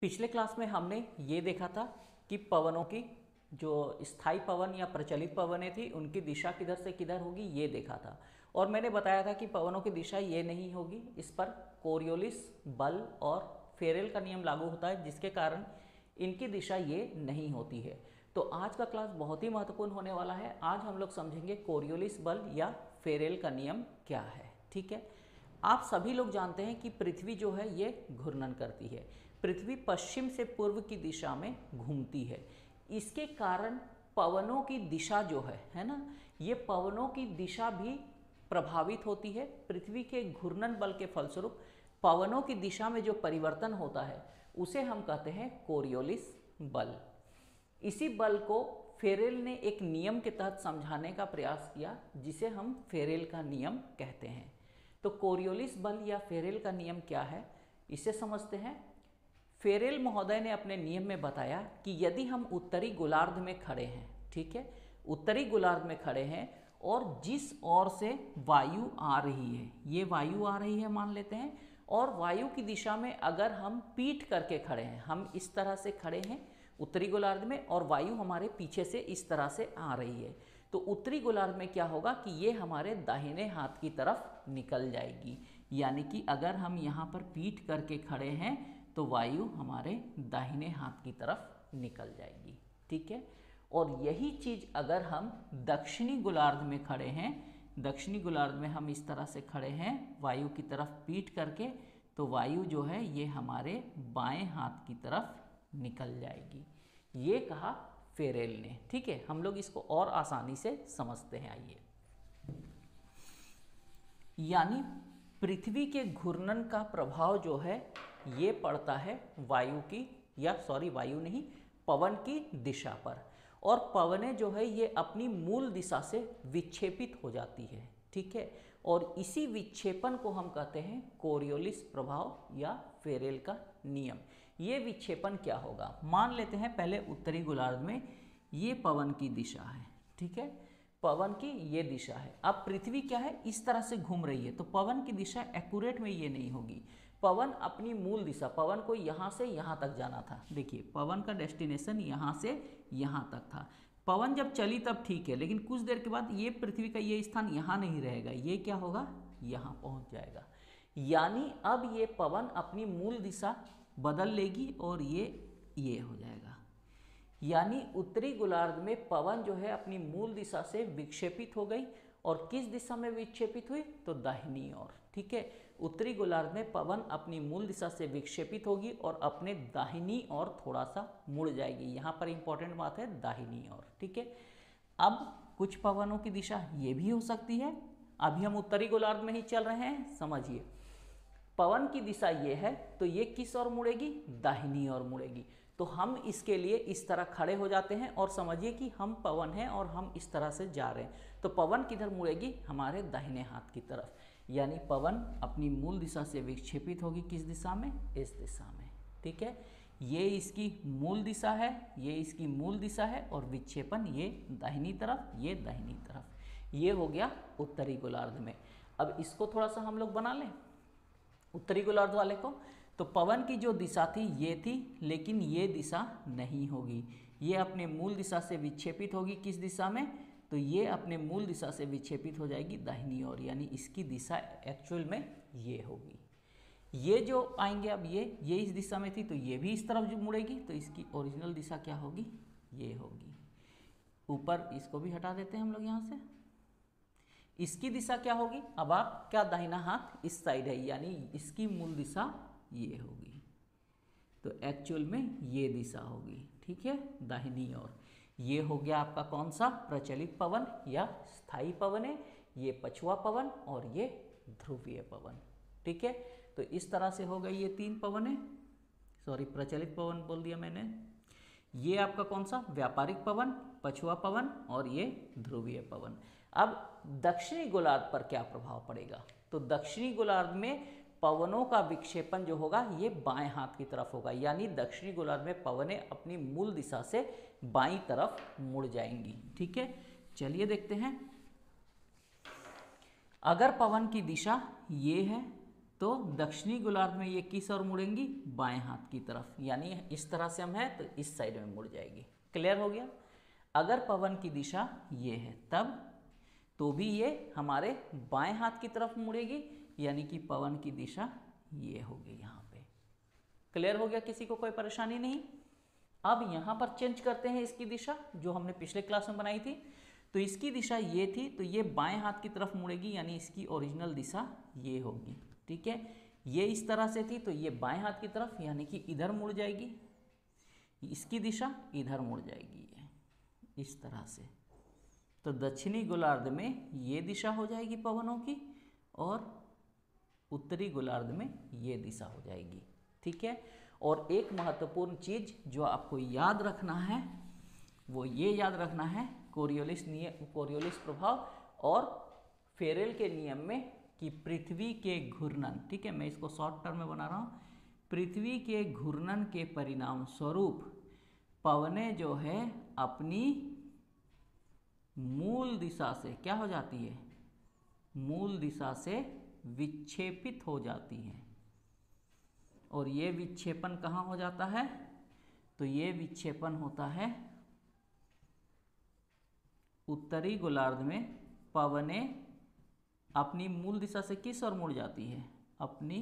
पिछले क्लास में हमने ये देखा था कि पवनों की जो स्थायी पवन या प्रचलित पवनें थी उनकी दिशा किधर से किधर होगी ये देखा था। और मैंने बताया था कि पवनों की दिशा ये नहीं होगी, इस पर कोरियोलिस बल और फेरेल का नियम लागू होता है, जिसके कारण इनकी दिशा ये नहीं होती है। तो आज का क्लास बहुत ही महत्वपूर्ण होने वाला है। आज हम लोग समझेंगे कोरियोलिस बल या फेरेल का नियम क्या है। ठीक है, आप सभी लोग जानते हैं कि पृथ्वी जो है ये घूर्णन करती है। पृथ्वी पश्चिम से पूर्व की दिशा में घूमती है। इसके कारण पवनों की दिशा जो है ना, ये पवनों की दिशा भी प्रभावित होती है। पृथ्वी के घूर्णन बल के फलस्वरूप पवनों की दिशा में जो परिवर्तन होता है उसे हम कहते हैं कोरियोलिस बल। इसी बल को फेरेल ने एक नियम के तहत समझाने का प्रयास किया, जिसे हम फेरेल का नियम कहते हैं। तो कोरियोलिस बल या फेरेल का नियम क्या है, इसे समझते हैं। फेरेल महोदय ने अपने नियम में बताया कि यदि हम उत्तरी गोलार्ध में खड़े हैं, ठीक है, उत्तरी गोलार्ध में खड़े हैं और जिस ओर से वायु आ रही है, ये वायु आ रही है मान लेते हैं, और वायु की दिशा में अगर हम पीठ करके खड़े हैं, हम इस तरह से खड़े हैं उत्तरी गोलार्ध में और वायु हमारे पीछे से इस तरह से आ रही है, तो उत्तरी गोलार्ध में क्या होगा कि ये हमारे दाहिने हाथ की तरफ निकल जाएगी। यानी कि अगर हम यहाँ पर पीठ करके खड़े हैं तो वायु हमारे दाहिने हाथ की तरफ निकल जाएगी। ठीक है, और यही चीज़ अगर हम दक्षिणी गोलार्ध में खड़े हैं, दक्षिणी गोलार्ध में हम इस तरह से खड़े हैं वायु की तरफ पीठ करके, तो वायु जो है ये हमारे बाएं हाथ की तरफ निकल जाएगी। ये कहा फेरेल ने। ठीक है, हम लोग इसको और आसानी से समझते हैं। आइए, यानी पृथ्वी के घूर्णन का प्रभाव जो है ये पड़ता है वायु की, या सॉरी वायु नहीं, पवन की दिशा पर, और पवनें जो है ये अपनी मूल दिशा से विक्षेपित हो जाती है। ठीक है, और इसी विक्षेपन को हम कहते हैं कोरियोलिस प्रभाव या फेरेल का नियम। ये विक्षेपन क्या होगा, मान लेते हैं पहले उत्तरी गोलार्ध में ये पवन की दिशा है। ठीक है, पवन की ये दिशा है। अब पृथ्वी क्या है, इस तरह से घूम रही है, तो पवन की दिशा एक्यूरेट में ये नहीं होगी। पवन अपनी मूल दिशा, पवन को यहाँ से यहाँ तक जाना था, देखिए पवन का डेस्टिनेशन यहाँ से यहाँ तक था। पवन जब चली तब ठीक है, लेकिन कुछ देर के बाद ये पृथ्वी का ये स्थान यहाँ नहीं रहेगा, ये क्या होगा, यहाँ पहुँच जाएगा। यानी अब ये पवन अपनी मूल दिशा बदल लेगी और ये हो जाएगा। यानी उत्तरी गोलार्ध में पवन जो है अपनी मूल दिशा से विक्षेपित हो गई, और किस दिशा में विक्षेपित हुई, तो दाहिनी ओर। ठीक है, उत्तरी गोलार्ध में पवन अपनी मूल दिशा से विक्षेपित होगी और अपने दाहिनी ओर थोड़ा सा मुड़ जाएगी। यहाँ पर इंपॉर्टेंट बात है दाहिनी ओर। ठीक है, अब कुछ पवनों की दिशा ये भी हो सकती है, अभी हम उत्तरी गोलार्ध में ही चल रहे हैं, समझिए। पवन की दिशा ये है तो ये किस ओर मुड़ेगी, दाहिनी ओर मुड़ेगी। तो हम इसके लिए इस तरह खड़े हो जाते हैं और समझिए कि हम पवन हैं और हम इस तरह से जा रहे हैं, तो पवन किधर मुड़ेगी, हमारे दाहिने हाथ की तरफ। यानी पवन अपनी मूल दिशा से विक्षेपित होगी किस दिशा में, इस दिशा में। ठीक है, ये इसकी मूल दिशा है, ये इसकी मूल दिशा है, और विक्षेपन ये दाहिनी तरफ, ये दाहिनी तरफ। ये हो गया उत्तरी गोलार्ध में। अब इसको थोड़ा सा हम लोग बना लें उत्तरी गोलार्ध वाले को। तो पवन की जो दिशा थी ये थी, लेकिन ये दिशा नहीं होगी, ये अपने मूल दिशा से विक्षेपित होगी किस दिशा में, तो ये अपने मूल दिशा से विक्षेपित हो जाएगी दाहिनी ओर। यानी इसकी दिशा एक्चुअल में ये होगी। ये जो आएंगे अब ये इस दिशा में थी, तो ये भी इस तरफ जो मुड़ेगी, तो इसकी ओरिजिनल दिशा क्या होगी, ये होगी। ऊपर इसको भी हटा देते हैं हम लोग यहाँ से। इसकी दिशा क्या होगी, अब आप क्या, दाहिना हाथ इस साइड है, यानी इसकी मूल दिशा ये होगी, तो एक्चुअल में ये दिशा होगी। ठीक है, दाहिनी ओर। ये हो गया आपका कौन सा, प्रचलित पवन या स्थायी पवन है, ये पछुआ पवन और ये ध्रुवीय पवन। ठीक है, तो इस तरह से हो गई ये तीन पवन है, सॉरी प्रचलित पवन बोल दिया मैंने। ये आपका कौन सा, व्यापारिक पवन, पछुआ पवन और ये ध्रुवीय पवन। अब दक्षिणी गोलार्ध पर क्या प्रभाव पड़ेगा, तो दक्षिणी गोलार्ध में पवनों का विक्षेपण जो होगा ये बाएं हाथ की तरफ होगा। यानी दक्षिणी गोलार्ध में पवनें अपनी मूल दिशा से बाईं तरफ मुड़ जाएंगी। ठीक है, चलिए देखते हैं। अगर पवन की दिशा ये है तो दक्षिणी गोलार्ध में ये किस ओर मुड़ेंगी, बाएं हाथ की तरफ, यानी इस तरह से हम हैं तो इस साइड में मुड़ जाएगी। क्लियर हो गया। अगर पवन की दिशा ये है तब तो भी ये हमारे बाएं हाथ की तरफ मुड़ेगी, यानी कि पवन की दिशा ये होगी यहाँ पे। क्लियर हो गया, किसी को कोई परेशानी नहीं। अब यहाँ पर चेंज करते हैं इसकी दिशा, जो हमने पिछले क्लास में बनाई थी। तो इसकी दिशा ये थी, तो ये बाएं हाथ की तरफ मुड़ेगी, यानी इसकी ओरिजिनल दिशा ये होगी। ठीक है, ये इस तरह से थी तो ये बाएं हाथ की तरफ, यानी कि इधर मुड़ जाएगी। इसकी दिशा इधर मुड़ जाएगी, ये इस तरह से। तो दक्षिणी गोलार्ध में ये दिशा हो जाएगी पवनों की, और उत्तरी गोलार्ध में ये दिशा हो जाएगी। ठीक है, और एक महत्वपूर्ण चीज जो आपको याद रखना है वो ये याद रखना है, कोरियोलिस प्रभाव और फेरेल के नियम में कि पृथ्वी के घूर्णन, ठीक है, मैं इसको शॉर्ट टर्म में बना रहा हूँ, पृथ्वी के घूर्णन के परिणाम स्वरूप पवनें जो है अपनी मूल दिशा से क्या हो जाती है, मूल दिशा से विक्षेपित हो जाती हैं। और ये विक्षेपण कहाँ हो जाता है, तो ये विक्षेपण होता है उत्तरी गोलार्ध में। पवनें अपनी मूल दिशा से किस ओर मुड़ जाती है, अपनी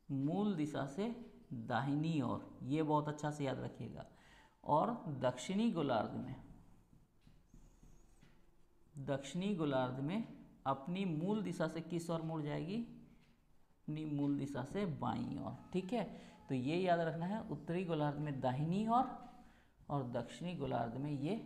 मूल दिशा से दाहिनी ओर, ये बहुत अच्छा से याद रखिएगा। और दक्षिणी गोलार्ध में अपनी मूल दिशा से किस ओर मुड़ जाएगी, अपनी मूल दिशा से बाईं ओर। ठीक है, तो ये याद रखना है, उत्तरी गोलार्ध में दाहिनी ओर और दक्षिणी गोलार्ध में ये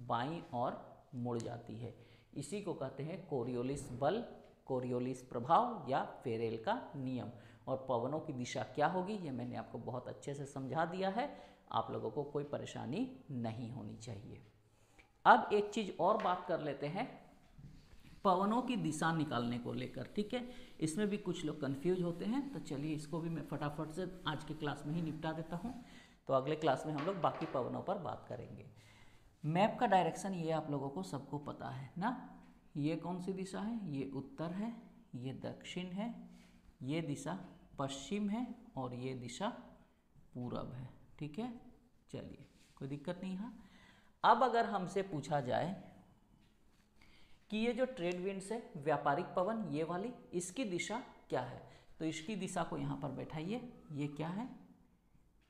बाईं ओर मुड़ जाती है। इसी को कहते हैं कोरियोलिस बल, कोरियोलिस प्रभाव या फेरेल का नियम। और पवनों की दिशा क्या होगी ये मैंने आपको बहुत अच्छे से समझा दिया है, आप लोगों को कोई परेशानी नहीं होनी चाहिए। अब एक चीज और बात कर लेते हैं पवनों की दिशा निकालने को लेकर। ठीक है, इसमें भी कुछ लोग कंफ्यूज होते हैं, तो चलिए इसको भी मैं फटाफट से आज के क्लास में ही निपटा देता हूँ। तो अगले क्लास में हम लोग बाकी पवनों पर बात करेंगे। मैप का डायरेक्शन ये आप लोगों को सबको पता है ना, ये कौन सी दिशा है, ये उत्तर है, ये दक्षिण है, ये दिशा पश्चिम है और ये दिशा पूरब है। ठीक है, चलिए कोई दिक्कत नहीं है। अब अगर हमसे पूछा जाए कि ये जो ट्रेड विंड्स है, व्यापारिक पवन, ये वाली, इसकी दिशा क्या है, तो इसकी दिशा को यहाँ पर बैठाइए। ये क्या है,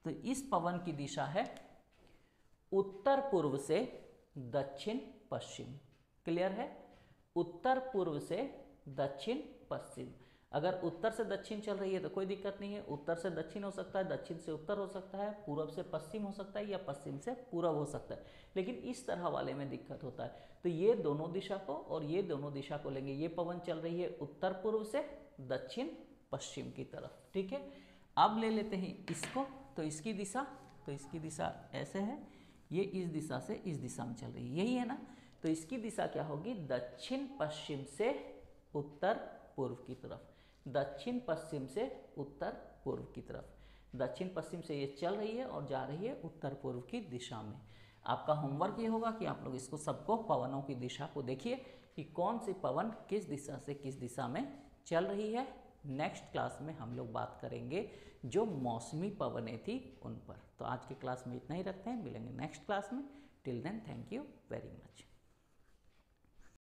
तो इस पवन की दिशा है उत्तर पूर्व से दक्षिण पश्चिम। क्लियर है, उत्तर पूर्व से दक्षिण पश्चिम। अगर उत्तर से दक्षिण चल रही है तो कोई दिक्कत नहीं है, उत्तर से दक्षिण हो सकता है, दक्षिण से उत्तर हो सकता है, पूरब से पश्चिम हो सकता है या पश्चिम से पूरब हो सकता है। लेकिन इस तरह वाले में दिक्कत होता है, तो ये दोनों दिशा को और ये दोनों दिशा को लेंगे। ये पवन चल रही है उत्तर पूर्व से दक्षिण पश्चिम की तरफ। ठीक है, अब ले लेते हैं इसको, तो इसकी दिशा ऐसे है, ये इस दिशा से इस दिशा में चल रही है, यही है ना। तो इसकी दिशा क्या होगी, दक्षिण पश्चिम से उत्तर पूर्व की तरफ, दक्षिण पश्चिम से उत्तर पूर्व की तरफ। दक्षिण पश्चिम से ये चल रही है और जा रही है उत्तर पूर्व की दिशा में। आपका होमवर्क ये होगा कि आप लोग इसको सबको पवनों की दिशा को देखिए कि कौन सी पवन किस दिशा से किस दिशा में चल रही है। नेक्स्ट क्लास में हम लोग बात करेंगे जो मौसमी पवनें थी उन पर। तो आज के क्लास में इतना ही रखते हैं, मिलेंगे नेक्स्ट क्लास में। Till then thank you very much.